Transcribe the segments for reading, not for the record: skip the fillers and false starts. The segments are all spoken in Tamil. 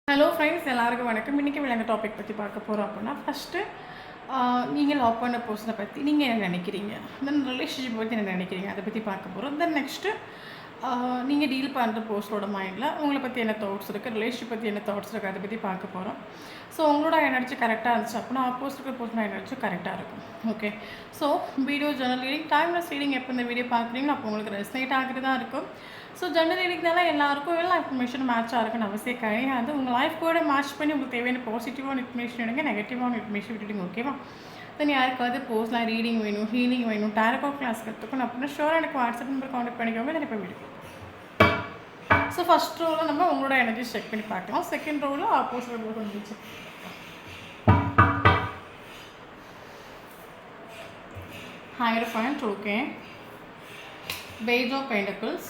ஹலோ ஃப்ரெண்ட்ஸ், எல்லாருக்கும் வணக்கம். இன்றைக்கி விலங்கு டாபிக் பற்றி பார்க்க போகிறோம். அப்படின்னா ஃபஸ்ட்டு நீங்கள் லவ் பண்ண பர்சனை பற்றி நீங்கள் என்ன நினைக்கிறீங்க, தென் ரிலேஷன்ஷிப் பற்றி என்ன நினைக்கிறீங்க, அதை பற்றி பார்க்க போகிறோம். தென் நெக்ஸ்ட்டு நீங்கள் டீல் பண்ணுற பர்சனோட மைண்டில் உங்களை பற்றி என்ன தாட்ஸ் இருக்குது, ரிலேஷன்ஷிப் பற்றி என்ன தாட்ஸ் இருக்குது, அதை பற்றி பார்க்க போகிறோம். ஸோ உங்களோட எனர்ஜி கரெக்டாக இருந்துச்சு அப்படின்னா ஆப்போசிட் இருக்கிற பர்சனோட எனர்ஜி கரெக்டாக இருக்கும். Okay, so video general reading timeless reading எப்போ இந்த வீடியோ பார்க்குறீங்களோ அப்போ உங்களுக்கு ரெஸ்னேட் ஆகிட்டு தான் இருக்கும். ஸோ ஜெனரல் ரீடிங்னால எல்லாருக்கும் எல்லா இன்ஃபர்மேஷனும் மேட்ச் ஆகுன்னு அவசியம் கிடையாது. உங்கள் லைஃப் கூட மேட்ச் பண்ணி உங்களுக்கு தேவையான பாசிட்டிவான இன்ஃபர்மேஷன் எடுங்க, நெகட்டிவான இன்ஃபர்மேஷன் விட்டுடுங்க. ஓகேவா? தென் யாருக்காவது பர்சனலாக ரீடிங் வேணும், ஹீலிங் வேணும், டேரோ கிளாஸ் கற்றுக்கணும் அப்படின்னா ஷோராக எனக்கு வாட்ஸ்அப் நம்பர் கான்டாக்ட் பண்ணிக்கோங்க. தென் இப்போ வீடியோ. ஸோ ஃபஸ்ட் ரோவில் நம்ம உங்களோட எனர்ஜி செக் பண்ணி பார்க்கலாம். செகண்ட் ரோவில் ஆப்போசிட் ரோல் வந்துச்சு. Hierophant, okay. Page of Pentacles,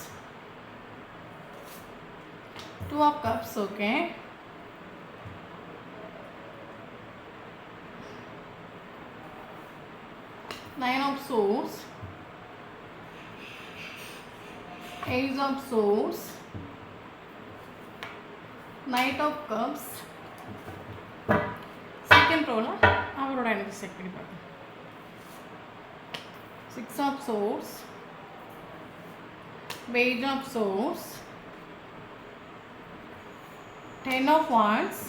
Two of Cups, okay. Nine of Swords, Ace of Swords, Knight of Cups. Second roll அவரோட எனர்ஜி செக் பண்ணி பார்க்கலாம். Six of Swords, Page of Swords, Ten of Wands,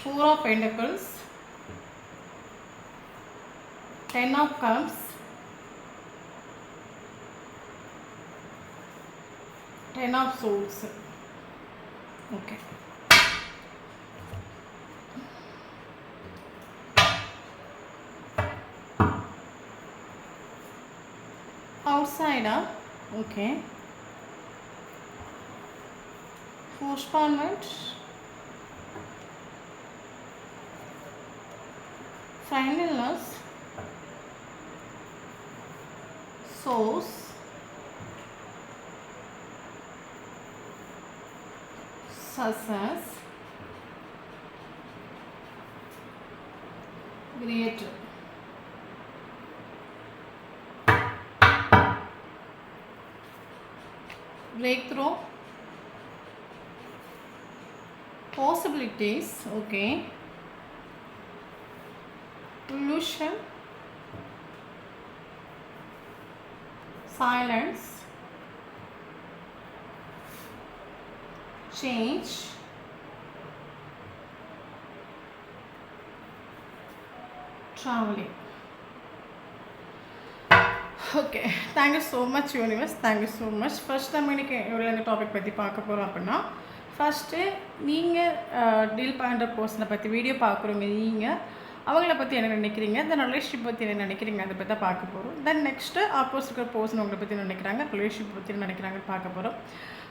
Four of Pentacles, Ten of Cups, Ten of Swords. Okay. Outsider, okay. Postponement, finalness, source, success, creator. Breakthrough, possibilities, okay. Illusion, silence, change, traveling. Okay, thank you so much universe, thank you so much. First நம்ம இன்றைக்கி எவ்வளோ இந்த டாபிக் பற்றி பார்க்க போகிறோம் அப்படின்னா ஃபஸ்ட்டு நீங்கள் டீல் பண்ணுற பர்சனை பற்றி வீடியோ பார்க்குறவங்க நீங்கள் அவங்கள பற்றி என்ன நினைக்கிறீங்க, தென் ரிலேஷன்ஷிப் பற்றி என்ன நினைக்கிறீங்க, அதை பற்றி தான் பார்க்க போகிறோம். தென் நெக்ஸ்ட்டு ஆப்போசிட் இருக்கிற பர்சன் உங்களை பற்றி நினைக்கிறாங்க, ரிலேஷன்ஷிப் பற்றி நினைக்கிறாங்கன்னு பார்க்க போகிறோம்.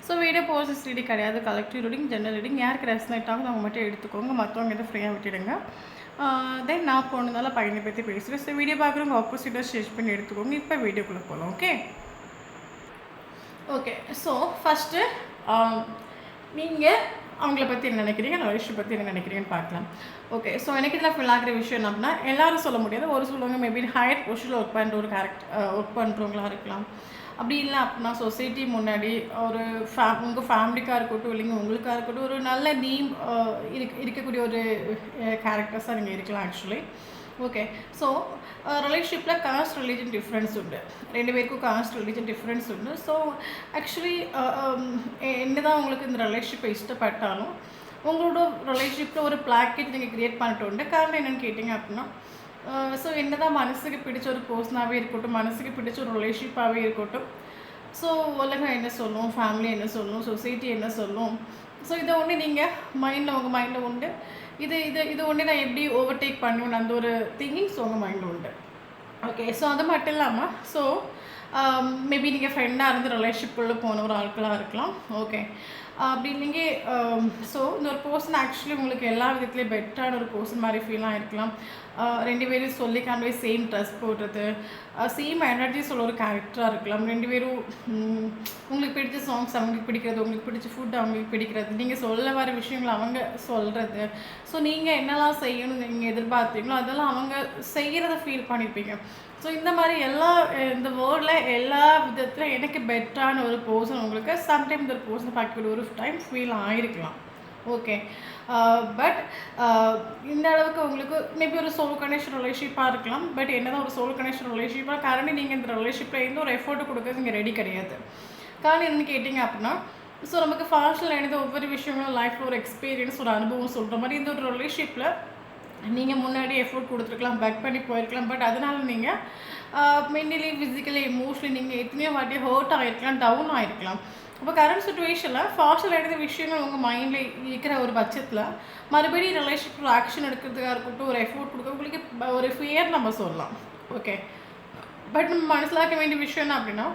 ஸோ வீடியோ பர்சன்ஸ் ரீடிங் கிடையாது, கலெக்டிவ் ரீடிங், ஜெனரல் ரீடிங். யாருக்கு ரெஸ்னேட் ஆகும் அவங்க மட்டும் எடுத்துக்கோங்க, மற்றவங்க எதை ஃப்ரீயாக விட்டுடுங்க. தென் நான் போனதால பையனை பற்றி பேசுகிறேன். ஸோ வீடியோ பார்க்குறவங்க ஆப்போசிட்டாக ஷேர் பண்ணி எடுத்துக்கோங்க. இப்போ வீடியோக்குள்ளே போகலாம். ஓகே ஓகே ஸோ ஃபஸ்ட்டு நீங்கள் அவங்கள பற்றி என்ன நினைக்கிறீங்க, ரிலேஷன்ஷிப் பற்றி என்ன நினைக்கிறீங்கன்னு பார்க்கலாம். ஓகே, ஸோ எனக்கு இதில் ஃபீல் ஆகிற விஷயம் என்ன அப்படின்னா, எல்லோரும் சொல்ல முடியாது. ஒரு சொல்லுவாங்க மேபி ஹையர் பொசிஷனில் ஒர்க் பண்ணுற ஒரு ஒர்க் பண்ணுறவங்களாக இருக்கலாம். அப்படி இல்லை அப்படின்னா சொசைட்டி முன்னாடி ஒரு உங்கள் ஃபேமிலிக்காக இருக்கட்டும், இல்லைங்க உங்களுக்காக இருக்கட்டும், ஒரு நல்ல நேம் இருக்கக்கூடிய ஒரு கேரக்டர்ஸாக நீங்கள் இருக்கலாம் ஆக்சுவலி. ஓகே, ஸோ ரிலேஷன்ஷிப்பில் காஸ்ட் ரிலீஜன் டிஃப்ரென்ஸ் உண்டு. ரெண்டு பேருக்கும் காஸ்ட் ரிலீஜன் டிஃப்ரென்ஸ் உண்டு. ஸோ ஆக்சுவலி என்ன தான் உங்களுக்கு இந்த ரிலேஷன்ஷிப்பை இஷ்டப்பட்டாலும் உங்களோட ரிலேஷன்ஷிப்பில் ஒரு பிளாக்கேஜ் நீங்கள் க்ரியேட் பண்ணிட்டு உண்டு. காரணம் என்னென்னு கேட்டிங்க அப்படின்னா, ஸோ என்ன தான் மனசுக்கு பிடிச்ச ஒரு பர்சனாகவே இருக்கட்டும், மனசுக்கு பிடிச்ச ஒரு ரிலேஷன்ஷிப்பாகவே இருக்கட்டும், ஸோ உலகம் என்ன சொல்லும், ஃபேமிலி என்ன சொல்லும், சொசைட்டி என்ன சொல்லும், ஸோ இதை ஒன்று நீங்கள் மைண்டில் உங்கள் மைண்டில் உண்டு. இது ஒன்று நான் எப்படி ஓவர்டேக் பண்ணுவேன் அந்த ஒரு திங்கிங்ஸ் உங்கள் மைண்டில் உண்டு. ஓகே, ஸோ அது மட்டும் இல்லாமல் ஸோ மேபி நீங்கள் ஃப்ரெண்டாக இருந்து ரிலேஷன்ஷிப்புள்ளே போன ஒரு ஆட்களாக இருக்கலாம். ஓகே, அப்படி நீங்கள் ஸோ இந்த ஒரு பர்சன் ஆக்சுவலி உங்களுக்கு எல்லா விதத்துலேயும் பெட்டரான ஒரு பர்சன் மாதிரி ஃபீலாக இருக்கலாம். ரெண்டு பேரும் சொல்லிக்காண்டே சேம் ட்ரெஸ் போடுறது, சேம் எனர்ஜி சொல்ல ஒரு கேரக்டராக இருக்கலாம். ரெண்டு பேரும் உங்களுக்கு பிடிச்ச சாங்ஸ் அவங்களுக்கு பிடிக்கிறது, உங்களுக்கு பிடிச்ச ஃபுட் அவங்களுக்கு பிடிக்கிறது, நீங்கள் சொல்ல வர விஷயங்கள் அவங்க சொல்கிறது. ஸோ நீங்கள் என்னெல்லாம் செய்யணும்னு நீங்கள் எதிர்பார்த்தீங்களோ அதெல்லாம் அவங்க செய்கிறத ஃபீல் பண்ணியிருப்பீங்க. ஸோ இந்த மாதிரி இந்த வேர்ல்டில் எல்லா விதத்தில் எனக்கு பெட்டரான ஒரு பர்சன் உங்களுக்கு சம்டைம் இந்த ஒரு பர்சனை பார்க்கக்கூடிய ஒரு டைம் ஃபீல் ஆகிருக்கலாம். ஓகே. பட் இந்த அளவுக்கு உங்களுக்கு மேபி ஒரு சோல் கனெக்ஷன் ரிலேஷன்ஷிப்பாக இருக்கலாம். பட் என்னதான் ஒரு சோல் கனெக்ஷன் ரிலேஷன்ஷிப்பாக கரண்டி நீங்கள் இந்த ரிலேஷன்ஷிப்பில் எந்த ஒரு எஃபோர்ட்டு கொடுக்கறது இங்கே ரெடி கிடையாது. காரணம் என்னென்னு கேட்டிங்க அப்படின்னா, ஸோ நமக்கு ஃபாஸ்ட்டில் எழுத ஒவ்வொரு விஷயங்களும் லைஃப்பில் ஒரு எக்ஸ்பீரியன்ஸ் ஒரு அனுபவம் சொல்கிற மாதிரி இந்த ஒரு ரிலேஷன்ஷிப்பில் நீங்கள் முன்னாடி எஃபோர்ட் கொடுத்துருக்கலாம், பேக் பண்ணி போயிருக்கலாம். பட் அதனால் நீங்கள் மென்டலி ஃபிசிக்கலி எமோஷ்னலி நீங்கள் எத்தனையோ வாட்டி ஹர்ட் ஆகிருக்கலாம், டவுன் ஆகிருக்கலாம். அப்போ கரண்ட் சுச்சுவேஷனில் ஃபாஸ்ட்டில் எடுத்த விஷயங்கள் உங்கள் மைண்டில் இருக்கிற ஒரு பட்சத்தில் மறுபடியும் ரிலேஷன்ஷிப்பில் ஆக்ஷன் எடுக்கிறதுக்காக இருக்கட்டும், ஒரு எஃபோர்ட் கொடுக்க உங்களுக்கு ஒரு ஃபியர் நம்ம சொல்லலாம். ஓகே. பட் நம்ம மனசிலாக்க வேண்டிய விஷயம் என்ன அப்படின்னா,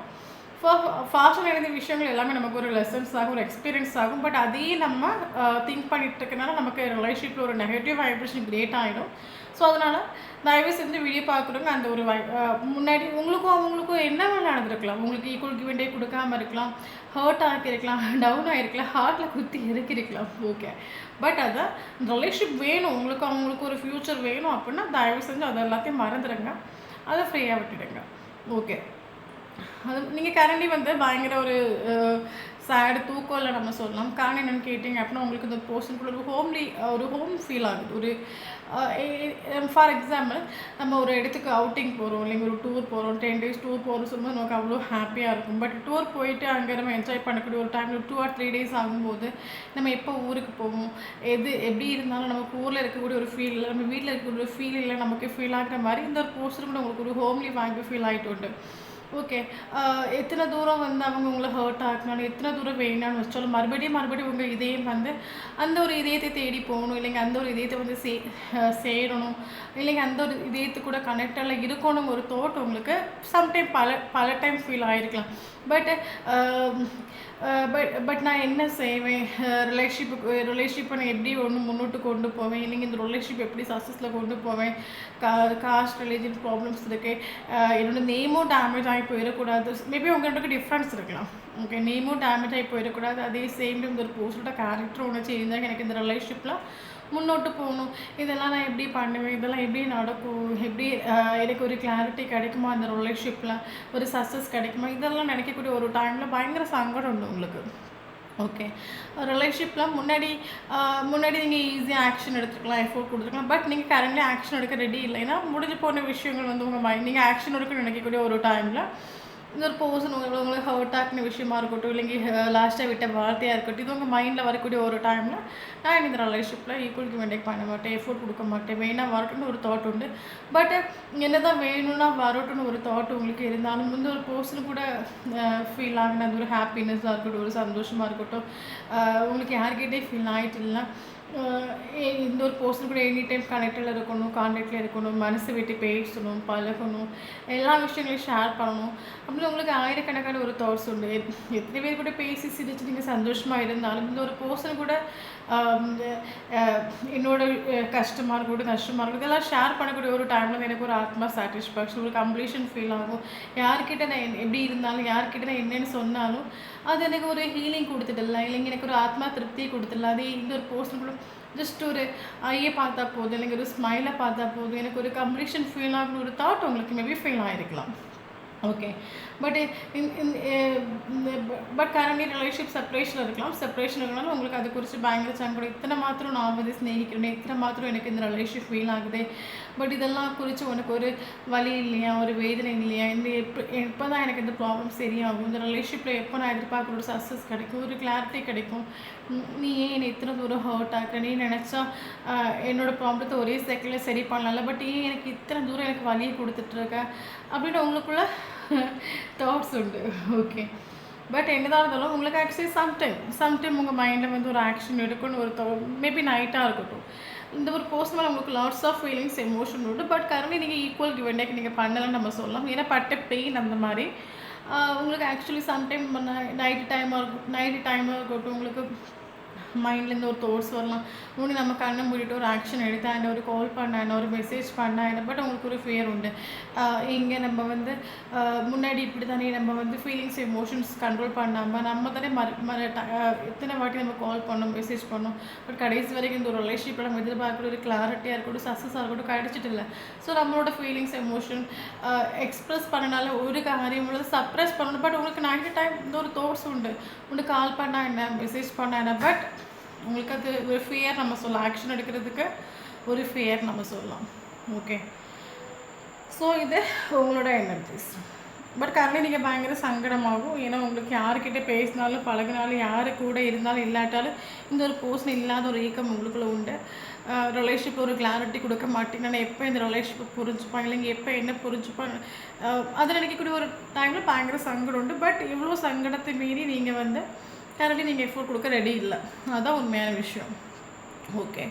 ஃபாஸ்ட்டாக நடந்த விஷயங்கள் எல்லாமே நமக்கு ஒரு லெசன்ஸ் ஆகும், ஒரு எக்ஸ்பீரியன்ஸ் ஆகும். பட் அதையும் நம்ம திங்க் பண்ணிட்டு இருக்கனால நமக்கு ரிலேஷன்ஷிப்பில் ஒரு நெகட்டிவ் வைப்ரேஷன் கிரியேட் ஆகிடும். ஸோ அதனால் தயவு செஞ்சு வீடியோ பார்க்குறவங்க அந்த ஒரு முன்னாடி உங்களுக்கும் அவங்களுக்கும் என்ன நடந்திருக்கலாம், உங்களுக்கு ஈக்குவல் கிவ் அண்ட் டே கொடுக்காமல் இருக்கலாம், ஹர்ட் ஆகிருக்கலாம், டவுன் ஆகிருக்கலாம், ஹார்ட்டில் குத்தி இறக்கிருக்கலாம். ஓகே. பட் அதை ரிலேஷன்ஷிப் வேணும், உங்களுக்கும் அவங்களுக்கும் ஒரு ஃப்யூச்சர் வேணும் அப்படின்னா தயவு செஞ்சு அதை எல்லாத்தையும் மறந்துடுங்க, அதை ஃப்ரீயாக விட்டுடுங்க. ஓகே. அது நீங்கள் கரண்டி பயங்கர ஒரு சேடு தூக்கம்ல நம்ம சொல்லலாம். காரணம் என்னென்னு கேட்டிங்க அப்படின்னா, உங்களுக்கு இந்த போர்ஷனுக்குள்ள ஒரு ஹோம் ஃபீல் ஆகுது. ஒரு ஃபார் எக்ஸாம்பிள் நம்ம ஒரு இடத்துக்கு அவுட்டிங் போகிறோம், இல்லைங்க ஒரு டூர் போகிறோம், 10 days டூர் போகிறோம் சொல்லும்போது நமக்கு அவ்வளோ ஹாப்பியாக இருக்கும். பட் டூர் போயிட்டு அங்கே நம்ம என்ஜாய் பண்ணக்கூடிய ஒரு டைமில் 2 or 3 days ஆகும்போது நம்ம எப்போ ஊருக்கு போவோம், எப்படி இருந்தாலும் நமக்கு ஊரில் இருக்கக்கூடிய ஒரு ஃபீல் இல்லை, நம்ம வீட்டில் இருக்கக்கூடிய ஒரு ஃபீல் இல்லை, நமக்கு ஃபீல் ஆகிற மாதிரி இந்த ஒரு போர்ஷன் கூட உங்களுக்கு ஒரு ஹோம்லி வாங்கி ஃபீல் ஆகிட்டு உண்டு. ஓகே. எத்தனை தூரம் அவங்க உங்களை ஹர்ட் ஆகினாலும், எத்தனை தூரம் வேணான்னு வச்சாலும் மறுபடியும் உங்கள் இதயம் அந்த ஒரு இதயத்தை தேடி போகணும், இல்லைங்க அந்த ஒரு இதயத்தை சேரணும், இல்லைங்க அந்த ஒரு இதயத்து கூட கனெக்டில் இருக்கணும் ஒரு தோட் உங்களுக்கு சம்டைம் பல டைம் ஃபீல் ஆகிருக்கலாம். பட் பட் நான் என்ன செய்வேன், ரிலேஷன்ஷிப்பை நான் எப்படி முன்னோட்டு கொண்டு போவேன், இல்லைங்க இந்த ரிலேஷன்ஷிப் எப்படி சக்ஸஸில் கொண்டு போவேன், காஸ்ட் ரிலீஜன் ப்ராப்ளம்ஸ் இருக்குது, என்னோடய நேமும் டேமேஜ் ஆகி போயிடக்கூடாது. மேபி உங்கள்கிட்ட டிஃப்ரென்ஸ் இருக்கலாம். ஓகே. நேமும் டேமேஜ் ஆகி போயிடக்கூடாது, அதே சேம் டைம் ஒரு போஸ்டோட கேரக்டர் ஒன்று சேஞ்ச் ஆகி எனக்கு இந்த ரிலேஷன்ஷிப்பில் முன்னோட்டு போகணும், இதெல்லாம் நான் எப்படி பண்ணுவேன், இதெல்லாம் எப்படி நடக்கும், எப்படி எனக்கு ஒரு கிளாரிட்டி கிடைக்குமா, அந்த ரிலேஷன்ஷிப்பில் ஒரு சக்ஸஸ் கிடைக்குமா, இதெல்லாம் நினைக்கக்கூடிய ஒரு டைமில் பயங்கர சங்கடம் உண்டு உங்களுக்கு. ஓகே. ரிலேஷன்ஷிப்பில் முன்னாடி நீங்கள் ஈஸியாக ஆக்ஷன் எடுத்துக்கலாம், எஃபோர்ட் கொடுத்துருக்கலாம். பட் நீங்கள் கரண்ட்லி ஆக்ஷன் எடுக்க ரெடி இல்லைன்னா முடிஞ்சு போன விஷயங்கள் உங்கள் மைண்ட் நீங்கள் ஆக்ஷன் எடுக்க நினைக்கக்கூடிய ஒரு டைமில் இந்த ஒரு பர்சன் உங்களுக்கு ஹர்ட் ஆக்கின விஷயமா இருக்கட்டும், இல்லைங்க லாஸ்ட்டாக விட்ட வார்த்தையாக இருக்கட்டும், இது உங்கள் மைண்டில் வரக்கூடிய ஒரு டைமில் நான் இந்த ரிலேஷன்ஷிப்பில் ஈக்குவல் கிவ் அண்ட் டேக் பண்ண மாட்டேன், எஃபோர்ட் கொடுக்க மாட்டேன், வேணால் வரட்டும்னு ஒரு தாட் உண்டு. பட் என்ன தான் வேணும்னா வரட்டும்னு ஒரு தாட் உங்களுக்கு இருந்தாலும் இந்த ஒரு பர்சனு கூட ஃபீல் ஆகின அந்த ஒரு ஹாப்பினஸ்ஸாக இருக்கட்டும், ஒரு சந்தோஷமாக இருக்கட்டும், உங்களுக்கு யார்கிட்டே ஃபீல் ஆகிட்டு இல்லைன்னா இந்த ஒரு பர்சன் கூட எனி டைம் கனெக்டில் இருக்கணும், கான்டாக்டில் இருக்கணும், மனசு விட்டு பேசணும், பழகணும், எல்லா விஷயங்களையும் ஷேர் பண்ணணும் அப்படின்னு உங்களுக்கு ஆயிரக்கணக்கான ஒரு தாட்ஸ் உண்டு. எத்தனை பேர் கூட பேசி சிரிச்சு நீங்கள் சந்தோஷமாக இருந்தாலும் இந்த ஒரு பர்சன் கூட என்னோட கஷ்டமாக இருக்கட்டும், நஷ்டமாக இருக்கட்டும், இதெல்லாம் ஷேர் பண்ணக்கூடிய ஒரு டைமில் எனக்கு ஒரு ஆத்மா சாட்டிஸ்ஃபேக்ஷன், ஒரு கம்ப்ளீஷன் ஃபீல் ஆகும். யார்கிட்ட நான் எப்படி இருந்தாலும், யார்கிட்ட நான் என்னென்னு சொன்னாலும் அது எனக்கு ஒரு ஹீலிங் கொடுத்துடலாம், இல்லைங்க எனக்கு ஒரு ஆத்மா திருப்தியை கொடுத்துடலாம். அதே இந்த ஒரு பர்சன் கூட ஜஸ்ட் ஒரு ஐயை பார்த்தா போதும், இல்லைங்க ஒரு ஸ்மைலை பார்த்தா போதும், எனக்கு ஒரு கம்ப்ளீஷன் ஃபீல் ஆகணும் ஒரு தாட் உங்களுக்கு மேபி ஃபீல் ஆகிருக்கலாம். ஓகே. பட் கரண்ட்லி ரிலேஷன்ஷிப் செப்பரேஷனில் இருக்கலாம். செப்பரேஷன் இருக்கனால உங்களுக்கு அது குறித்து பயங்கர சங்கடம், இத்தனை மாத்திரம் நான் ஸ்நேகிக்கிறேன், இத்தனை மாத்திரம் எனக்கு இந்த ரிலேஷன்ஷிப் ஃபீல் ஆகுது, பட் இதெல்லாம் குறித்து உனக்கு ஒரு வலி இல்லையா, ஒரு வேதனை இல்லையா, இந்த எப்போ தான் எனக்கு இந்த ப்ராப்ளம் சரியாகும், இந்த ரிலேஷன்ஷிப்பில் எப்போ நான் எதிர்பார்க்குற ஒரு சக்ஸஸ் கிடைக்கும், ஒரு கிளாரிட்டி கிடைக்கும், நீ ஏன் என்னை இத்தனை தூரம் ஹர்ட் ஆகுற, நீ நினச்சா என்னோடய ப்ராப்ளத்தை ஒரே செகண்டில் சரி பண்ணல, பட் ஏன் எனக்கு இத்தனை தூரம் எனக்கு வலியை கொடுத்துட்ருக்க அப்படின்னு உங்களுக்குள்ள தாட்ஸ் உண்டு. ஓகே. பட் என்னதான் இருந்தாலும் உங்களுக்கு ஆக்சுவலி சம்டைம் உங்கள் மைண்டில் ஒரு ஆக்ஷன் எடுக்கணும் ஒரு மேபி நைட்டாக இருக்கட்டும், இந்த ஒரு பர்சனல் உங்களுக்கு லாட்ஸ் ஆஃப் ஃபீலிங்ஸ் எமோஷன் உண்டு. பட் கரண்ட்லி நீங்கள் ஈக்குவல் கிவ் அண்ட் டேக் நீங்கள் பண்ணலன்னு நம்ம சொல்லலாம். ஏன்னா பட்ட பெயின் அந்த மாதிரி உங்களுக்கு ஆக்சுவலி சம்டைம் நைட்டு டைமாக இருக்கட்டும் உங்களுக்கு மைண்ட்லேருந்து ஒரு தோட்ஸ் வரலாம். ஒன்று நம்ம கண்ணை மூடிட்டு ஒரு ஆக்ஷன் எடுத்தா என்ன, ஒரு கால் பண்ணா என்ன, ஒரு மெசேஜ் பண்ணா என்ன, பட் உங்களுக்கு ஒரு ஃபியர் உண்டு. இங்கே நம்ம வந்து முன்னாடி இப்படி தானே நம்ம வந்து ஃபீலிங்ஸ் எமோஷன்ஸ் கண்ட்ரோல் பண்ணாமல் நம்ம தானே எத்தனை வாட்டி நம்ம கால் பண்ணோம், மெசேஜ் பண்ணோம், பட் கடைசி வரைக்கும் இந்த ஒரு ரிலேஷன்ஷிப்பில் நம்ம எதிர்பார்க்குற ஒரு கிளாரிட்டியாக இருக்கட்டும், சக்ஸஸாக இருக்கட்டும் கிடைச்சிட்டு இல்லை. ஸோ நம்மளோட ஃபீலிங்ஸ் எமோஷன் எக்ஸ்ப்ரெஸ் பண்ணனால ஒரு காரியம் உள்ளது சப்ரெஸ் பண்ணணும். பட் உங்களுக்கு 90 டைம் இந்த ஒரு தோட்ஸ் உண்டு. உங்களுக்கு கால் பண்ணால் என்ன, மெசேஜ் பண்ணால் என்ன, பட் உங்களுக்கு அது ஒரு ஃபியர் நம்ம சொல்லலாம். ஆக்ஷன் எடுக்கிறதுக்கு ஒரு ஃபியர் நம்ம சொல்லலாம். ஓகே, ஸோ இது உங்களோட எனர்ஜிஸ். பட் கரண்ட்லி நீங்கள் பயங்கர சங்கடமாகும். ஏன்னா உங்களுக்கு யாருக்கிட்ட பேசினாலும் பழகினாலும் யாரு கூட இருந்தாலும் இல்லாட்டாலும் இந்த ஒரு போர்ஷன் இல்லாத ஒரு ஏக்கம் உங்களுக்குள்ளே உண்டு. ரிலேஷன்ஷிப் ஒரு கிளாரிட்டி கொடுக்க மாட்டேங்கன்னா எப்போ இந்த ரிலேஷன்ஷிப்பை புரிஞ்சுப்பாங்க, இல்லைங்க எப்போ என்ன புரிஞ்சுப்பாங்க, அதை நினைக்கக்கூடிய ஒரு டைமில் பயங்கர சங்கடம் உண்டு. பட் இவ்வளோ சங்கடத்தை மீறி நீங்கள் வந்து கரண்ட்லி நீங்கள் எஃபோர்ட் கொடுக்க ரெடி இல்லை. அதுதான் உண்மையான விஷயம். ஓகே,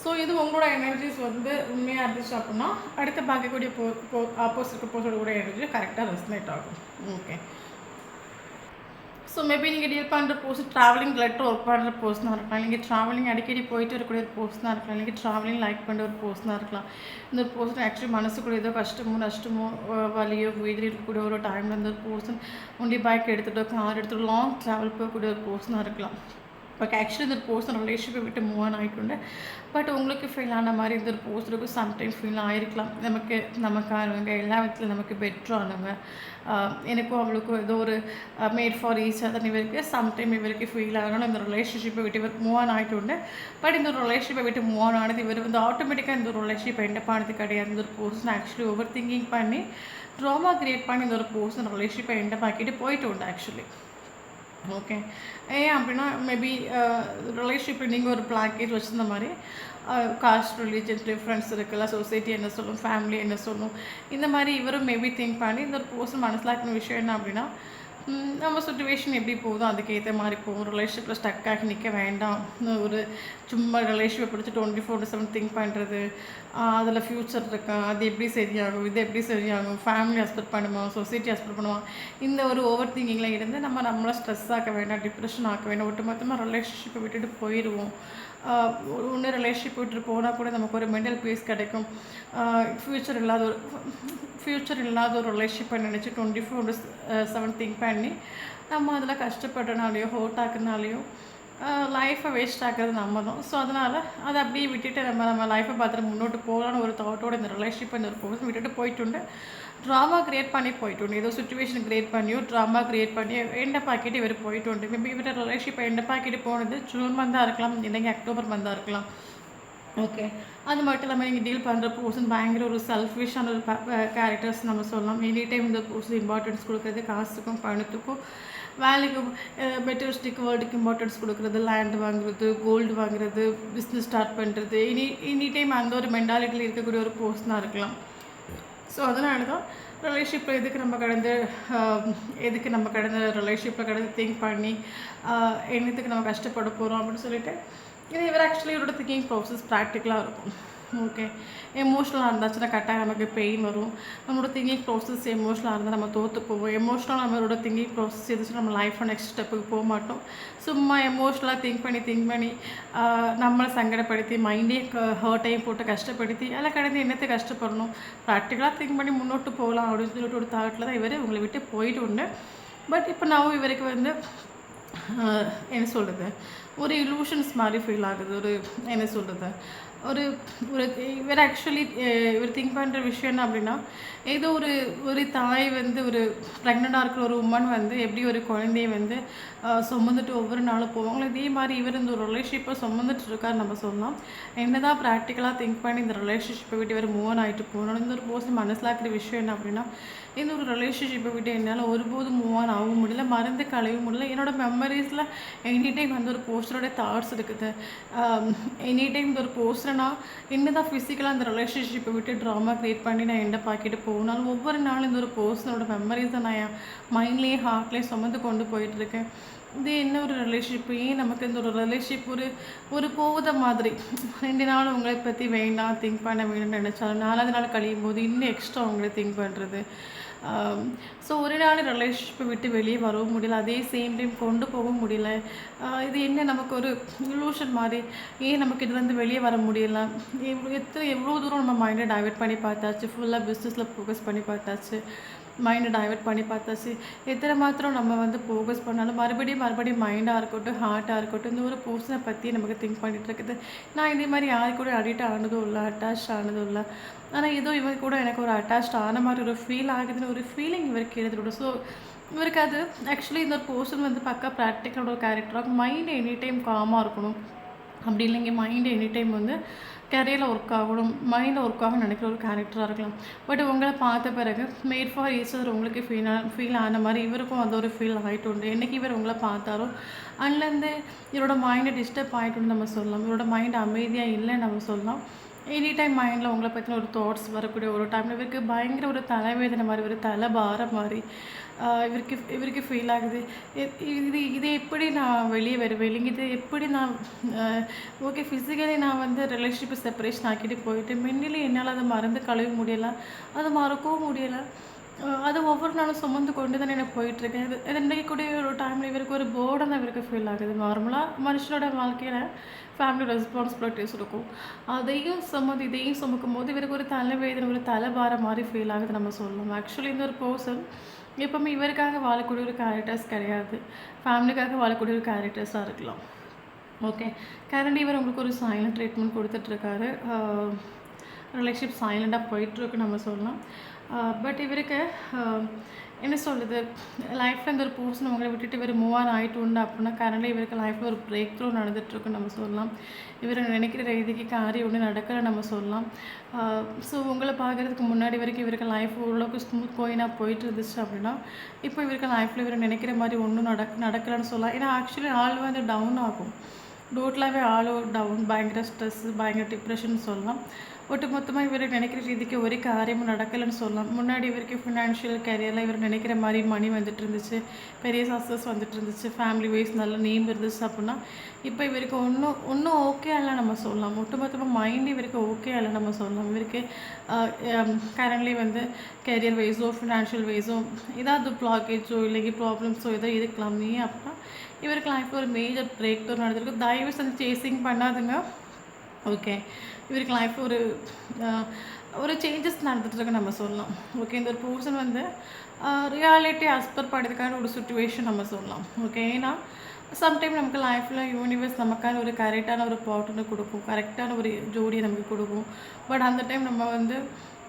ஸோ இது உங்களோட எனர்ஜிஸ் வந்து உண்மையாக இருந்துச்சு அப்படின்னா அடுத்து பார்க்கக்கூடிய ஆப்போசிட் போர்ஸோட கூட எனர்ஜி கரெக்டாக ரெஸ்னேட் ஆகும். ஓகே, ஸோ மேபி நீங்கள் டீல் பண்ணுற போர்ஸ் ட்ராவலிங் லெட்டர் ஒர்க் பண்ணுற போர்ஸ்னாக இருக்கலாம், நீங்கள் ட்ராவலிங் அடிக்கடி போயிட்டு இருக்கக்கூடிய ஒரு போர்ஸ்னாக இருக்கலாம், நீங்கள் ட்ராவலிங் லைக் பண்ணுற ஒரு போர்ஸ்னாக இருக்கலாம். இந்த ஒரு போர்சன் ஆக்சுவலி மனசுக்குள்ள ஏதோ கஷ்டமோ நஷ்டமோ வலியோ வீதில் இருக்கக்கூடிய ஒரு டைமில் இந்த ஒரு போர்சன் ஒன்லி பைக் எடுத்துகிட்டோ கார் எடுத்துகிட்டு லாங் ட்ராவல் போகக்கூடிய ஒரு போர்ஸ்னாக இருக்கலாம். பட் ஆக்சுவலி இந்த போர்சன் ரிலேஷன்ஷிப்பை விட்டு மூவ் ஆன் ஆகிட்டு, பட் உங்களுக்கு ஃபீல் ஆன மாதிரி இந்த ஒரு போர்ஸருக்கு சம்டைம்ஸ் ஃபீல் ஆகிருக்கலாம். நமக்கானவங்க எல்லா விதத்தில் நமக்கு பெட்டரானவங்க, எனக்கும் அவளுக்கும் ஏதோ ஒரு மேட் ஃபார் ஈச் அதர் இவருக்கு சம்டைம் இவருக்கு ஃபீல் ஆகணும். இந்த ரிலேஷன்ஷிப்பை விட்டு இவர் மூவ் ஆன் ஆகிட்டு, பட் இந்த ஒரு ரிலேஷன்ஷிப்பை விட்டு மூவ் ஆன் ஆனது இவர் வந்து ஆட்டோமேட்டிக்காக இந்த ஒரு ரிலேஷன்ஷிப் எண்ட் பண்ணது கிடையாது. இந்த ஒரு போர்சன் ஆக்சுவலி ஓவர் திங்கிங் பண்ணி ட்ராமா க்ரியேட் பண்ணி இந்த ஒரு போர்சன் ரிலேஷன்ஷிப்பை எண்ட் ஆக்கிட்டு போயிட்டு உண்டு ஆக்சுவலி. ஓகே, ஏன் அப்படின்னா மேபி ரிலேஷன்ஷிப்பில் நீங்கள் ஒரு பிளாக்கேஜ் வச்சுருந்த மாதிரி காஸ்ட் ரிலீஜன் டிஃப்ரென்ஸ் இருக்குல்ல, சொசைட்டி என்ன சொல்லும், ஃபேமிலி என்ன சொல்லும், இந்த மாதிரி இவரும் மேபி திங்க் பண்ணி இந்த ஒரு போர்சன் மனசில் இருக்கிற விஷயம் என்ன அப்படின்னா நம்ம சுச்சுவேஷன் எப்படி போகுதோ அதுக்கேற்ற மாதிரி போகும். ரிலேஷன்ஷிப்பில் ஸ்டக் ஆகி நிற்க வேண்டாம். ஒரு சும்மா ரிலேஷன்ஷிப்பை பிடிச்சி 24/7 திங்க் பண்ணுறது, அதில் ஃப்யூச்சர் இருக்கா, அது எப்படி சரியாகும், இது எப்படி சரியாகும், ஃபேமிலி ஹஸ்பண்ட் பண்ணுமா, சொசைட்டி ஹஸ்பண்ட் பண்ணுமா, இந்த ஒரு ஓவர் திங்கிங்கில் இருந்து நம்மளை ஸ்ட்ரெஸ் ஆக்க வேண்டாம், டிப்ரெஷன் ஆக்க வேண்டாம், ஒட்டுமொத்தமாக ரிலேஷன்ஷிப்பை விட்டுட்டு போயிடுவோம். ஒன்று ரிலேஷன்ஷிப் விட்டுட்டு போனால் கூட நமக்கு ஒரு மென்டல் பீஸ் கிடைக்கும். ஃப்யூச்சர் இல்லாத ஒரு ரிலேஷன்ஷிப்பை நினச்சி 24/7 திங்க் பண்ணி நம்ம அதில் கஷ்டப்படுறனாலையோ ஹோட் ஆக்குறதுனாலையோ லைஃப்பை வேஸ்ட் ஆக்குறது நம்ம தான். ஸோ அதனால் அதை அப்படியே விட்டுட்டு நம்ம லைஃப்பை பார்த்துட்டு முன்னோட்டு போகலான்னு ஒரு தாட்டோட இந்த ரிலேஷன்ஷிப்பை இந்த ஒரு பர்சன் விட்டுட்டு போயிட்டு ட்ராமா க்ரியேட் பண்ணி போயிட்டு ஏதோ சுச்சுவேஷன் க்ரியேட் பண்ணியோ ட்ராமா க்ரியேட் பண்ணி எண்டை பாக்கிட்டு இவர் போயிட்டு மேபி இவர ரிலேஷன்ஷிப்பை எண்டை பாக்கிட்டு போனது ஜூன் மந்தாக இருக்கலாம், இல்லைங்க அக்டோபர் மந்தாக இருக்கலாம். ஓகே, அது மட்டும் இல்லாமல் நீங்கள் டீல் பண்ணுற பர்சன் பயங்கர ஒரு செல்ஃபிஷான ஒரு கேரக்டர்ஸ் நம்ம சொல்லலாம். எனி டைம் இந்த பர்சன் இம்பார்ட்டன்ஸ் கொடுக்குறது காசுக்கும் பணத்துக்கும் வேலைக்கும் மெட்டீரியலிஸ்டிக் வேர்ல்டுக்கு இம்பார்ட்டன்ஸ் கொடுக்குறது, லேண்ட் வாங்குறது, கோல்டு வாங்குறது, பிஸ்னஸ் ஸ்டார்ட் பண்ணுறது, எனி டைம் அந்த ஒரு மென்டாலிட்டியில் இருக்கக்கூடிய ஒரு பர்சனாக இருக்கலாம். ஸோ அதனால தான் ரிலேஷன்ஷிப்பில் எதுக்கு நம்ம கடந்த ரிலேஷன்ஷிப்பில் கடந்து திங்க் பண்ணி என்னத்துக்கு நம்ம கஷ்டப்பட போகிறோம் அப்படின்னு சொல்லிட்டு இவர் ஆக்சுவலி இவரோட திங்கிங் ப்ராசஸ் ப்ராக்டிக்கலாக இருக்கும். ஓகே, எமோஷ்னலாக இருந்தாச்சுன்னா கட்டாயம் நமக்கு பெயின் வரும். நம்மளோட திங்கிங் ப்ராசஸ் எமோஷ்னலாக இருந்தால் நம்ம தோற்று போவோம். எமோஷ்னலாக நம்மளோட திங்கிங் ப்ராசஸ் இருந்துச்சுன்னா நம்ம லைஃப்பில் நெக்ஸ்ட் ஸ்டெப்புக்கு போக மாட்டோம். சும்மா எமோஷ்னலாக திங்க் பண்ணி நம்மளை சங்கடப்படுத்தி மைண்டே ஹர்ட்டையும் போட்டு கஷ்டப்படுத்தி எல்லாம் கடந்து என்னத்தை கஷ்டப்படணும், ப்ராக்டிக்கலாக திங்க் பண்ணி முன்னோட்டு போகலாம் அப்படின்னு சொல்லிட்டு ஒரு தாட்டில் தான் இவர் உங்களை விட்டு போயிட்டு உண்டு. பட் இப்போ நான் இவருக்கு வந்து என்ன சொல்கிறது, ஒரு இலூஷன்ஸ் மாதிரி ஃபீல் ஆகுது. ஒரு என்ன சொல்கிறது, ஒரு இவர் ஆக்சுவலி இவர் திங்க் பண்ணுற விஷயம் என்ன அப்படின்னா, ஏதோ ஒரு தாய் வந்து ஒரு ப்ரெக்னெண்ட்டாக இருக்கிற ஒரு உமன் வந்து எப்படி ஒரு குழந்தைய வந்து சுமந்துட்டு ஒவ்வொரு நாளும் போவாங்களோ இதே மாதிரி இவர் இந்த ஒரு ரிலேஷன்ஷிப்பை சுமந்துட்டு இருக்கார் நம்ம சொல்லலாம். என்ன தான் ப்ராக்டிக்கலாக திங்க் பண்ணி இந்த ரிலேஷன்ஷிப்பை விட்டு இவர் மூவ் ஆன் ஆகிட்டு போகணும். இந்த ஒரு பர்சன் மனசில் இருக்கிற விஷயம் என்ன அப்படின்னா, இந்த ஒரு ரிலேஷன்ஷிப்பை விட்டு என்னால் ஒருபோதும் மூவ் ஆன் ஆக முடியல, மறந்து களைய முடியல. என்னோடய மெமரிஸில் எனி டைம் வந்து ஒரு போஸ்டரோட தாட்ஸ் இருக்குது. எனி டைம் இந்த ஒரு போஸ்டர்னா என்ன தான் ஃபிசிக்கலாக அந்த ரிலேஷன்ஷிப்பை விட்டு ட்ராமா க்ரியேட் பண்ணி நான் எண்டை பாக்கிட்டு போனாலும் ஒவ்வொரு நாளும் இந்த ஒரு பர்சனோட மெமரிஸை நான் என் மைண்ட்லேயே ஹார்ட்லேயே சுமந்து கொண்டு போயிட்டுருக்கேன். இது என்ன ஒரு ரிலேஷன்ஷிப்பு, ஏன் நமக்கு இந்த ஒரு ரிலேஷன்ஷிப் ஒரு போத மாதிரி 2 நாள் உங்களை பற்றி வேண்டாம் திங்க் பண்ண வேணும்னு நினச்சாலும் 4வது நாள் கழியும் போது இன்னும் எக்ஸ்ட்ரா உங்களை திங்க் பண்ணுறது. ஸோ ஒரு நாள் ரிலேஷன்ஷிப்பை விட்டு வெளியே வரவும் முடியல, அதே சேம் டைம் கொண்டு போகவும் முடியல. இது என்ன நமக்கு ஒரு இலூஷன் மாதிரி, ஏன் நமக்கு இதுலேருந்து வெளியே வர முடியல? எவ்வளோ தூரம் நம்ம மைண்டை டைவெர்ட் பண்ணி பார்த்தாச்சு, ஃபுல்லாக பிஸ்னஸில் ஃபோக்கஸ் பண்ணி பார்த்தாச்சு, மைண்டை டைவெர்ட் பண்ணி பார்த்தாச்சு. எத்தனை மாத்திரம் நம்ம வந்து ஃபோக்கஸ் பண்ணாலும் மறுபடியும் மைண்டாக இருக்கட்டும், ஹார்ட்டாக இருக்கட்டும், இந்த ஒரு பர்சனை பற்றி நமக்கு திங்க் பண்ணிகிட்டு இருக்குது. நான் இதே மாதிரி யாரு கூட அடிக்ட் ஆனதும் இல்லை, அட்டாச் ஆனதும் இல்லை. ஆனால் ஏதோ இவங்க கூட எனக்கு ஒரு அட்டாச் ஆன மாதிரி ஒரு ஃபீல் ஆகுதுன்னு ஒரு ஃபீலிங் இவருக்கு எழுதிவிடும். ஸோ இவருக்கு அது ஆக்சுவலி இந்த ஒரு பர்சன் வந்து பக்கா ப்ராக்டிக்கலோட ஒரு கேரக்டராக மைண்ட் எனி டைம் காமாக இருக்கணும், அப்படி இல்லைங்க மைண்டு எனி டைம் வந்து கரியரில் ஒர்க் ஆகணும், மைண்டில் ஒர்க் ஆகணும்னு நினைக்கிற ஒரு கேரக்டராக இருக்கலாம். பட் உங்களை பார்த்த பிறகு மேட் ஃபார் ஈச் அதர் உங்களுக்கு ஃபீல் ஆன மாதிரி இவருக்கும் அது ஒரு ஃபீல் ஆகிட்டு உண்டு. என்றைக்கு இவர் உங்களை பார்த்தாரோ அதுலேருந்து இவரோட மைண்டை டிஸ்டர்ப் ஆகிட்டுன்னு நம்ம சொல்லலாம், இவரோட மைண்ட் அமைதியாக இல்லைன்னு நம்ம சொல்லலாம். எனி டைம் மைண்டில் உங்களை பற்றின ஒரு தாட்ஸ் வரக்கூடிய ஒரு டைமில் இவருக்கு பயங்கர ஒரு தலைவேதனை மாதிரி, ஒரு தலை பாரம் மாதிரி இவருக்கு ஃபீல் ஆகுது. இது எப்படி நான் வெளியே வருவேன், இல்லைங்க இது எப்படி நான் ஓகே ஃபிசிக்கலி நான் வந்து ரிலேஷன்ஷிப்பை செப்பரேஷன் ஆக்கிட்டு போயிட்டு மென்டலி என்னால் அதை மறந்து கழுவ முடியலை, அதை மறக்கவும் முடியலை. அது ஒவ்வொரு நாளும் சுமந்து கொண்டு தானே எனக்கு போயிட்டுருக்கேன். இது இன்றைக்கி கூட ஒரு டைமில் இவருக்கு ஒரு போர்டன் தான் இவருக்கு ஃபீல் ஆகுது. நார்மலாக மனுஷனோட வாழ்க்கையில் ஃபேமிலி ரெஸ்பான்சிபிலிட்டிஸ் இருக்கும், இதையும் சுமக்கும் போது இவருக்கு ஒரு தலைவேதனை, ஒரு தலைபாரம் மாதிரி ஃபீல் ஆகுது நம்ம சொல்லலாம். ஆக்சுவலி இந்த ஒரு பர்சன் எப்போவுமே இவருக்காக வாழக்கூடிய ஒரு கேரக்டர்ஸ் கிடையாது, ஃபேமிலிக்காக வாழக்கூடிய ஒரு கேரக்டர்ஸாக இருக்கலாம். ஓகே, கரண்ட் இவர் உங்களுக்கு ஒரு சைலண்ட் ட்ரீட்மெண்ட் கொடுத்துட்ருக்காரு, ரிலேஷன்ஷிப் சைலண்டாக போயிட்டுருக்கு நம்ம சொல்லலாம். பட் இவருக்கு என்ன சொல்கிறது, லைஃப்பில் இந்த ஒரு பர்சன் உங்களை விட்டுட்டு இவர் மூவ் ஆன் ஆகிட்டு உண்டு அப்படின்னா கரண்ட்லி இவருக்கு லைஃப்பில் ஒரு பிரேக் த்ரூ நடந்துகிட்ருக்குன்னு நம்ம சொல்லலாம். இவர் நினைக்கிற ரீதிக்கு காரியம் ஒன்று நடக்கலை நம்ம சொல்லலாம். ஸோ உங்களை பார்க்குறதுக்கு முன்னாடி வரைக்கும் இவருக்கு லைஃப் ஓரளவுக்கு ஸ்மூத் கோயினாக போயிட்டு இருந்துச்சு அப்படின்னா இப்போ இவருக்கு லைஃப்பில் இவர் நினைக்கிற மாதிரி ஒன்றும் நடக்கலைன்னு சொல்லலாம். ஏன்னா ஆக்சுவலி ஆள் வந்து டவுன் ஆகும், டோட்டலாகவே ஆல் ஓவர் டவுன், பயங்கர ஸ்ட்ரெஸ்ஸு, பயங்கர டிப்ரெஷன் சொல்லலாம். ஒட்டுமொத்தமாக இவர் நினைக்கிற ரீதிக்கு ஒரே காரியமும் நடக்கலைன்னு சொல்லலாம். முன்னாடி இவருக்கு ஃபினான்ஷியல் கேரியரில் இவர் நினைக்கிற மாதிரி மணி வந்துட்டு இருந்துச்சு, பெரிய சக்ஸஸ் வந்துட்டு இருந்துச்சு, ஃபேமிலி வைஸ் நல்ல நேம் இருந்துச்சு அப்படின்னா இப்போ இவருக்கு ஒன்றும் ஓகே இல்லை நம்ம சொல்லலாம். ஒட்டுமொத்தமாக மைண்டு இவருக்கு ஓகே இல்லை நம்ம சொல்லலாம். இவருக்கு கரண்ட்லி வந்து கேரியர் வைஸோ ஃபினான்ஷியல் வைஸோ ஏதாவது பிளாக்கேஜோ இல்லைங்க ப்ராப்ளம்ஸோ ஏதோ இருக்கலாம். நீ அப்படின்னா இவருக்கு லைஃப்பில் ஒரு மேஜர் பிரேக் த்ரூ நடந்திருக்கு. தயவு செஞ்சு சேசிங் பண்ணாதுங்க. ஓகே, இவருக்கு லைஃப்பில் ஒரு சேஞ்சஸ் நடந்துட்டுருக்கு நம்ம சொல்லலாம். ஓகே, இந்த ஒரு பர்சன் வந்து ரியாலிட்டி அஸ்பர் பண்ணுறதுக்கான ஒரு சுச்சுவேஷன் நம்ம சொல்லலாம். ஓகே, ஏன்னா சம்டைம் நமக்கு லைஃப்பில் யூனிவர்ஸ் நமக்கான ஒரு கரெக்டான ஒரு பார்ட்னர் கொடுக்கும், கரெக்டான ஒரு ஜோடியை நமக்கு கொடுக்கும். பட் அந்த டைம் நம்ம வந்து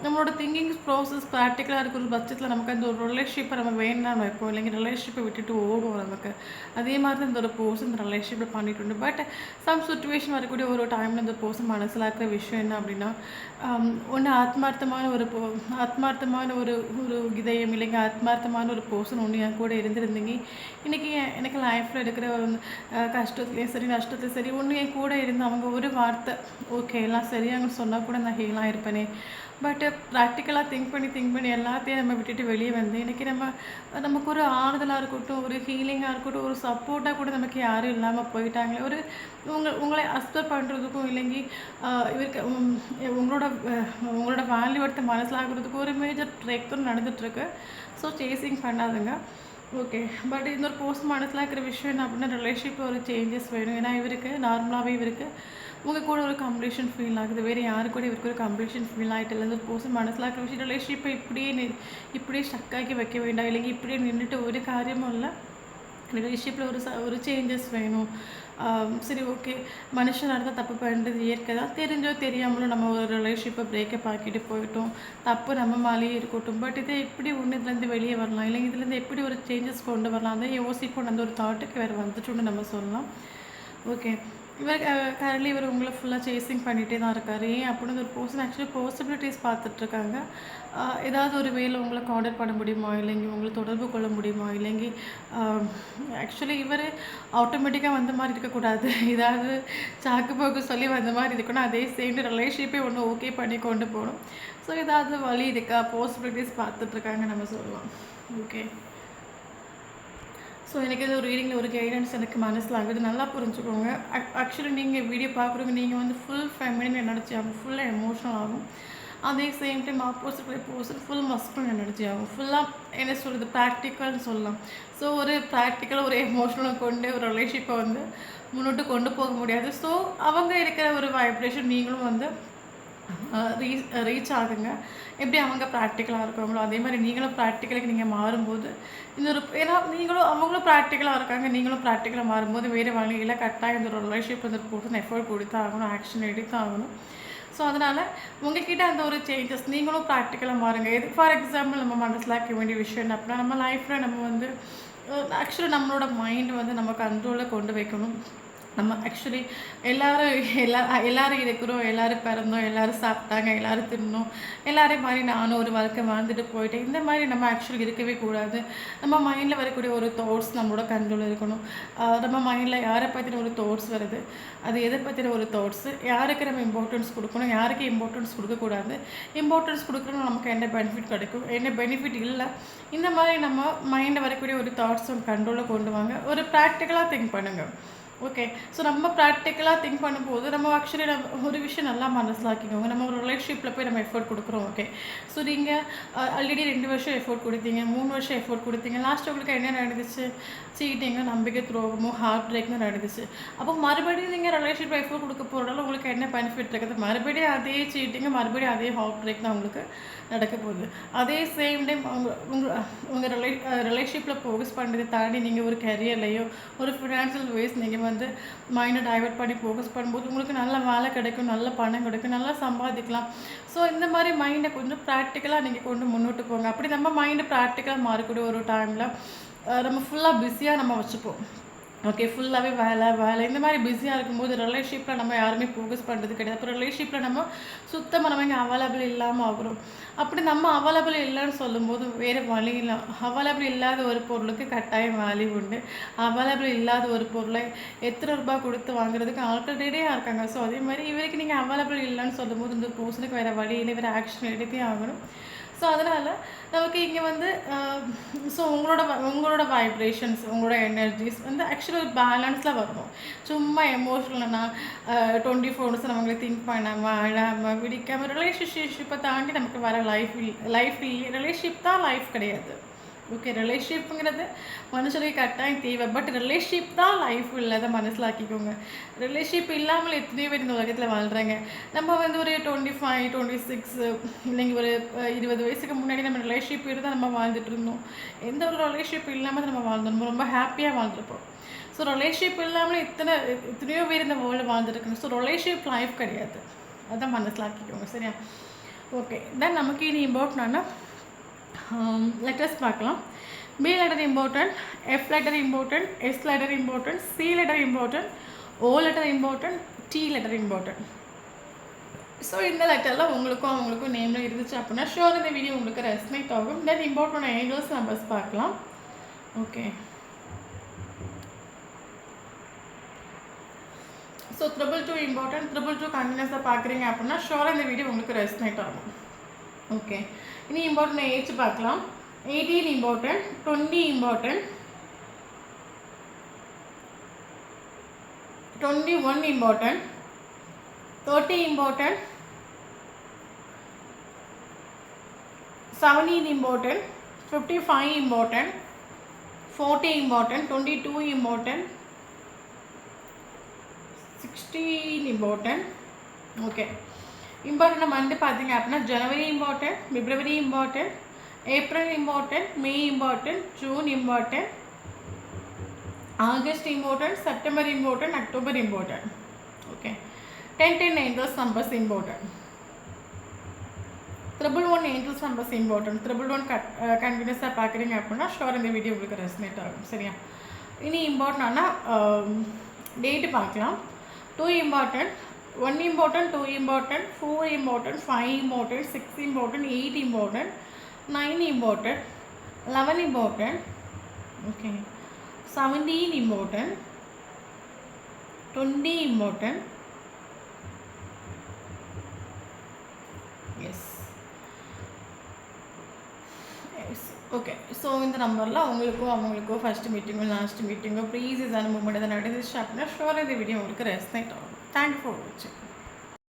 நம்மளோட திங்கிங் ப்ராசஸ் ப்ராக்டிக்கலாக இருக்கிற ஒரு பட்சத்தில் நமக்கு அந்த ஒரு ரிலேஷன்ஷிப்பை நம்ம வேண்டாம் வைப்போம், இல்லைங்க ரிலேஷன்ஷிப்பை விட்டுட்டு ஓடுவோம் நமக்கு. அதே மாதிரி தான் இந்த ஒரு பர்சன் இந்த ரிலேஷன்ஷிப்பை பண்ணிட்டு உண்டு. பட் சம் சுச்சுவேஷன் வரக்கூடிய ஒரு டைமில் இந்த பர்சன் மனசில் இருக்கிற விஷயம் என்ன அப்படின்னா ஒன்று ஆத்மார்த்தமான ஒரு இதயம், இல்லைங்க ஆத்மார்த்தமான ஒரு பர்சன் ஒன்று என் கூட இருந்திருந்தீங்க. இன்றைக்கி எனக்கு லைஃப்பில் இருக்கிற கஷ்டத்துலேயும் சரி நஷ்டத்துலையும் சரி ஒன்று என் கூட இருந்து அவங்க ஒரு வார்த்தை ஓகே எல்லாம் சரியாங்கன்னு சொன்னால் கூட நான் ஹீலாக இருப்பேனே. பட் ப்ராக்டிக்கலாக திங்க் பண்ணி எல்லாத்தையும் நம்ம விட்டுட்டு வெளியே வந்து இன்றைக்கி நமக்கு ஒரு ஆறுதலாக இருக்கட்டும், ஒரு ஹீலிங்காக இருக்கட்டும், ஒரு சப்போர்ட்டாக கூட நமக்கு யாரும் இல்லாமல் போயிட்டாங்களே. ஒரு உங்களை அக்செப்ட் பண்ணுறதுக்கும் இல்லைங்கி இவருக்கு உங்களோட வேல்யூ எடுத்து மனசிலாகிறதுக்கும் ஒரு மேஜர் பிரேக் தான் நடந்துகிட்ருக்கு. ஸோ சேசிங் பண்ணாதுங்க. ஓகே, பட் இந்த ஒரு போஸ்ட் மனசில் இருக்கிற விஷயம் என்ன அப்படின்னா ரிலேஷன்ஷிப்பில் ஒரு சேஞ்சஸ் வேணும். ஏன்னா இவருக்கு நார்மலாகவே இவருக்கு உங்கள் கூட ஒரு கம்ப்ளீஷன் ஃபீல் ஆகுது, வேறு யாரு கூட இவருக்கு ஒரு கம்ப்ளீஷன் ஃபீல் ஆகிட்டு இல்லை. இந்த போஸ்ட் மனசில் இருக்கிற விஷயம் ரிலேஷன்ஷிப்பை இப்படியே ஸ்டக்காக்கி வைக்க வேண்டாம், இல்லைங்க இப்படியே நின்றுட்டு ஒரு காரியமும் இல்லை. ரிலேஷன்ஷிப்பில் ஒரு சேஞ்சஸ் வேணும். சரி ஓகே, மனுஷனாக இருந்தால் தப்பு பண்ணுறது இயற்கை தான், தெரிஞ்சோ தெரியாமலும் நம்ம ஒரு ரிலேஷன்ஷிப்பை பிரேக்கப் ஆக்கிட்டு போயிட்டோம், தப்பு நம்ம மேலேயே இருக்கட்டும். பட் இதை எப்படி இதுலேருந்து வெளியே வரலாம், இல்லைங்க இதுலேருந்து எப்படி ஒரு சேஞ்சஸ் கொண்டு வரலாம், அதை யோசிப்போம். அந்த ஒரு தாட்டுக்கு வேறு வந்துட்டோன்னு நம்ம சொல்லலாம். ஓகே, கரண்ட்லி இவர் உங்களை ஃபுல்லாக சேசிங் பண்ணிகிட்டே தான் இருக்கார். ஏன் அப்படின்னு ஒரு பர்சன் ஆக்சுவலி பாசிபிலிட்டிஸ் பார்த்துட்ருக்காங்க. ஏதாவது ஒரு வேலை உங்களை காண்டக்ட் பண்ண முடியுமா, இல்லைங்க உங்களை தொடர்பு கொள்ள முடியுமா, இல்லைங்க ஆக்சுவலி இவர் ஆட்டோமேட்டிக்காக வந்த மாதிரி இருக்கக்கூடாது, ஏதாவது சாக்கு போக்கு சொல்லி வந்த மாதிரி இருக்கணும். அதே சேர்ந்து ரிலேஷன்ஷிப்பே ஒன்று ஓகே பண்ணி கொண்டு போகணும். ஸோ ஏதாவது வழி இருக்கா, பாசிபிலிட்டிஸ் பார்த்துட்ருக்காங்க நம்ம சொல்லலாம். ஓகே, ஸோ எனக்கு இது ஒரு ரீடிங்கில் ஒரு கைடன்ஸ் எனக்கு மனசில் ஆகுது, நல்லா புரிஞ்சுக்கோங்க. ஆக்சுவலி நீங்கள் வீடியோ பார்க்குறவங்க நீங்கள் வந்து ஃபுல் ஃபெமினின் நினச்சி ஃபுல்லாக எமோஷனல் ஆகும். அதே same time opposite person full masculine energy ஆகும். ஃபுல்லாக என்ன சொல்கிறது, ப்ராக்டிக்கல்னு சொல்லலாம். ஸோ ஒரு ப்ராக்டிக்கலாக ஒரு எமோஷனலை கொண்டு ஒரு ரிலேஷன்ஷிப்பை வந்து முன்னோட்டு கொண்டு போக முடியாது. ஸோ அவங்க இருக்கிற ஒரு வைப்ரேஷன் நீங்களும் வந்து ரீச் ஆகுங்க. எப்படி அவங்க ப்ராக்டிக்கலாக இருக்காங்களோ அதே மாதிரி நீங்களும் ப்ராக்டிக்கலுக்கு நீங்கள் மாறும்போது இந்த ஒரு ஏன்னா நீங்களும் அவங்களும் ப்ராக்டிக்கலாக இருக்காங்க, நீங்களும் ப்ராக்டிக்கலாக மாறும்போது வேறு வழியில் கரெக்டாக இந்த ஒரு ரிலேஷன்ஷிப் வந்து போட்டு எஃபர்ட் கொடுத்தா ஆகணும், ஆக்ஷன் எடுத்து ஆகணும். ஸோ அதனால் உங்கள்கிட்ட அந்த ஒரு சேஞ்சஸ் நீங்களும் ப்ராக்டிக்கலாக மாறுங்க. எது ஃபார் எக்ஸாம்பிள் நம்ம மனசிலாக்க வேண்டிய விஷயம் என்ன அப்படின்னா, நம்ம லைஃப்பில் நம்ம வந்து ஆக்சுவலி நம்மளோட மைண்ட் வந்து நம்ம கண்ட்ரோலில் கொண்டு வைக்கணும். நம்ம ஆக்சுவலி எல்லோரும் இருக்கிறோம், எல்லோரும் பிறந்தோம், எல்லோரும் சாப்பிட்டாங்க, எல்லோரும் தின்னோம், எல்லோரையும் மாதிரி நானும் ஒரு வாழ்க்கை வாழ்ந்துட்டு போயிட்டேன். இந்த மாதிரி நம்ம ஆக்சுவலி இருக்கவே கூடாது. நம்ம மைண்டில் வரக்கூடிய ஒரு தாட்ஸ் நம்மளோட கண்ட்ரோல் இருக்கணும். நம்ம மைண்டில் யாரை பற்றின ஒரு தாட்ஸ் வருது, அது எதை பற்றின ஒரு தாட்ஸு, யாருக்கு நம்ம இம்பார்ட்டன்ஸ் கொடுக்கணும், யாருக்கு இம்பார்ட்டன்ஸ் கொடுக்கக்கூடாது, இம்பார்ட்டன்ஸ் கொடுக்குறோம் நமக்கு என்ன பெனிஃபிட் கிடைக்கும், என்ன பெனிஃபிட் இல்லை, இந்த மாதிரி நம்ம மைண்டில் வரக்கூடிய ஒரு தாட்ஸ் கண்ட்ரோலில் கொண்டு வாங்க. ஒரு ப்ராக்டிக்கலாக திங்க் பண்ணுங்கள். ஓகே. ஸோ நம்ம ப்ராக்டிக்கலாக திங்க் பண்ணும்போது நம்ம ஆக்சுவலி ஒரு விஷயம் நல்லா மனசிலாக்கிக்கோங்க. நம்ம ஒரு ரிலேஷன்ஷிப்பில் போய் நம்ம எஃபோர்ட் கொடுக்குறோம். ஓகே. ஸோ நீங்கள் ஆல்ரெடி 2 வருஷம் எஃபோர்ட் கொடுத்தீங்க, 3 வருஷம் எஃபோர்ட் கொடுத்தீங்க, லாஸ்ட் உங்களுக்கு என்ன நடந்துச்சு, சீட்டிங்கு, நம்பிக்கை துரோகமோ, ஹார்ட் பிரேக்னு நடந்துச்சு. அப்போ மறுபடியும் நீங்கள் ரிலேஷன்ஷிப் எஃபோர்ட் கொடுக்க போகிறதால உங்களுக்கு என்ன பெனிஃபிட் இருக்குது, மறுபடியும் அதே சீட்டிங்கு, மறுபடியும் அதே ஹார்ட் பிரேக் தான் உங்களுக்கு நடக்க போகுது. அதே சேம் டைம் உங்கள் ரிலேஷன்ஷிப்பில் ஃபோக்கஸ் பண்ணுறதை தாண்டி நீங்கள் ஒரு கரியர்லையோ ஒரு ஃபினான்ஷியல் வேஸ் நீங்கள் வந்து மைண்டை டைவெர்ட் பண்ணி ஃபோக்கஸ் பண்ணும்போது உங்களுக்கு நல்ல வேலை கிடைக்கும், நல்ல பணம் கிடைக்கும், நல்லா சம்பாதிக்கலாம். ஸோ இந்த மாதிரி மைண்டை கொஞ்சம் ப்ராக்டிக்கலாக நீங்கள் கொண்டு முன்னோட்டு போங்க. அப்படி நம்ம மைண்டு ப்ராக்டிக்கலாக மாறக்கூடிய ஒரு டைமில் நம்ம ஃபுல்லாக பிஸியாக நம்ம வச்சுப்போம். ஓகே. ஃபுல்லாகவே வேலை இந்த மாதிரி பிஸியாக இருக்கும்போது ரிலேஷன்ஷிப்பில் நம்ம யாருமே ஃபோக்கஸ் பண்ணுறது கிடையாது. அப்போ ரிலேஷன்ஷிப்பில் நம்ம சுத்தமாக நம்ம இங்கே அவைலபிள் இல்லாமல் ஆகிறோம். அப்படி நம்ம அவைலபிள் இல்லைன்னு சொல்லும்போது வேறு வழி இல்லை. அவைலபிள் இல்லாத ஒரு பொருளுக்கு கட்டாயம் வேல்யூ உண்டு. அவைலபிள் இல்லாத ஒரு பொருளை எத்தனை ரூபாய் கொடுத்து வாங்குறதுக்கு ஆட்கள் ரெடியாக இருக்காங்க. ஸோ அதே மாதிரி இவருக்கு நீங்கள் அவைலபிள் இல்லைன்னு சொல்லும்போது இந்த பர்சனுக்கு வேறு வழி இல்லை, வேறு ஆக்ஷன் எடுத்தே ஆகணும். ஸோ அதனால் நமக்கு இங்கே வந்து ஸோ உங்களோட வைப்ரேஷன்ஸ், உங்களோட எனர்ஜிஸ் வந்து ஆக்சுவலி ஒரு பேலன்ஸில் வரணும். சும்மா எமோஷ்னல்னா 24 ஹவர்ஸ் நம்மளை திங்க் பண்ணாமல் அழாமல் பிடிக்காமல் ரிலேஷன்ஷிப்பை தாண்டி நமக்கு வர லைஃப் ரிலேஷன்ஷிப் தான் லைஃப் கிடையாது. ஓகே. ரிலேஷன்ஷிப்புங்கிறது மனுஷனுக்கு கட்டாயம் தேவை, பட் ரிலேஷன்ஷிப் தான் லைஃப் இல்லாத மனசிலாக்கிக்கோங்க. ரிலேஷன்ஷிப் இல்லாமல் எத்தனையோ பேர் இந்த உலகத்தில் வாழ்கிறாங்க. நம்ம வந்து ஒரு 25, 26 இல்லைங்க ஒரு 20 வயசுக்கு முன்னாடி நம்ம ரிலேஷன்ஷிப் இருந்தால் நம்ம வாழ்ந்துட்டு இருந்தோம். எந்த ஒரு ரிலேஷன்ஷிப் இல்லாமல் நம்ம வாழ்ந்துருந்தோம், ரொம்ப ஹாப்பியாக வாழ்ந்துருப்போம். ஸோ ரிலேஷன்ஷிப் இல்லாமல் எத்தனையோ பேர் இந்த வேர்ல்டு வாழ்ந்துருக்குங்க. ஸோ ரிலேஷன்ஷிப் லைஃப் கிடையாது, அதான் மனசிலாக்கிக்கோங்க. சரியா? ஓகே. தென் நமக்கு இனி இம்பார்ட்டன்னா letters பார்க்கலாம். B letter important, F letter important, S letter important, C letter important, O letter important, T letter important. So இந்த லெட்டரில் உங்களுக்கும் அவங்களுக்கும் நேமில் இருந்துச்சு அப்படின்னா ஷோர் இந்த வீடியோ உங்களுக்கு ரெஸ்னேட் ஆகும். தென் இம்பார்ட்டன்ட் ஏஞ்சல்ஸ் நம்பர்ஸ் பார்க்கலாம். ஓகே. ஸோ 222 இம்பார்ட்டன்ட், 222 கண்டினியூஸாக பார்க்குறீங்க அப்படின்னா ஷோர் இந்த வீடியோ உங்களுக்கு ரெஸ்னேட் ஆகும். ஓகே. இனி இம்பார்ட்டன்ட் ஏஜ் பார்க்கலாம். 18 important, 20 important, 21 important, 30 important, 17 important, 55 important, 40 important, 22 important, 16 important. Okay. Important month பார்த்தீங்க அப்படின்னா ஜனவரி இம்பார்ட்டன்ட், பிப்ரவரி important, April important, May important, June important, August important, September important, October important. Okay. 10 angels numbers important. 111 angels numbers important. 111 கண்டினியூஸாக பார்க்குறீங்க அப்படின்னா ஷோர் இந்த வீடியோ உங்களுக்கு ரெஸ்னேட் ஆகும். சரியா? இனி இம்பார்ட்டன்னா டேட்டு பார்க்கலாம். 2 important, 1 important, 2 important, 4 important, 5 important, 6 important, 8 important, 9 important, 11 important, okay, 17 important, 20 important, yes, okay. So இந்த நம்பரில் அவங்களுக்கோ ஃபஸ்ட்டு மீட்டிங்கோ லாஸ்ட் மீட்டிங்கோ ப்ரீசீஸான மூமெண்ட் எதாவது நடந்துச்சு அப்படின்னா ஷோர் இந்த வீடியோ உங்களுக்கு ரெஸ்னேட் ஆகும். தேங்க்யூ ஃபார் வாட்சிங்.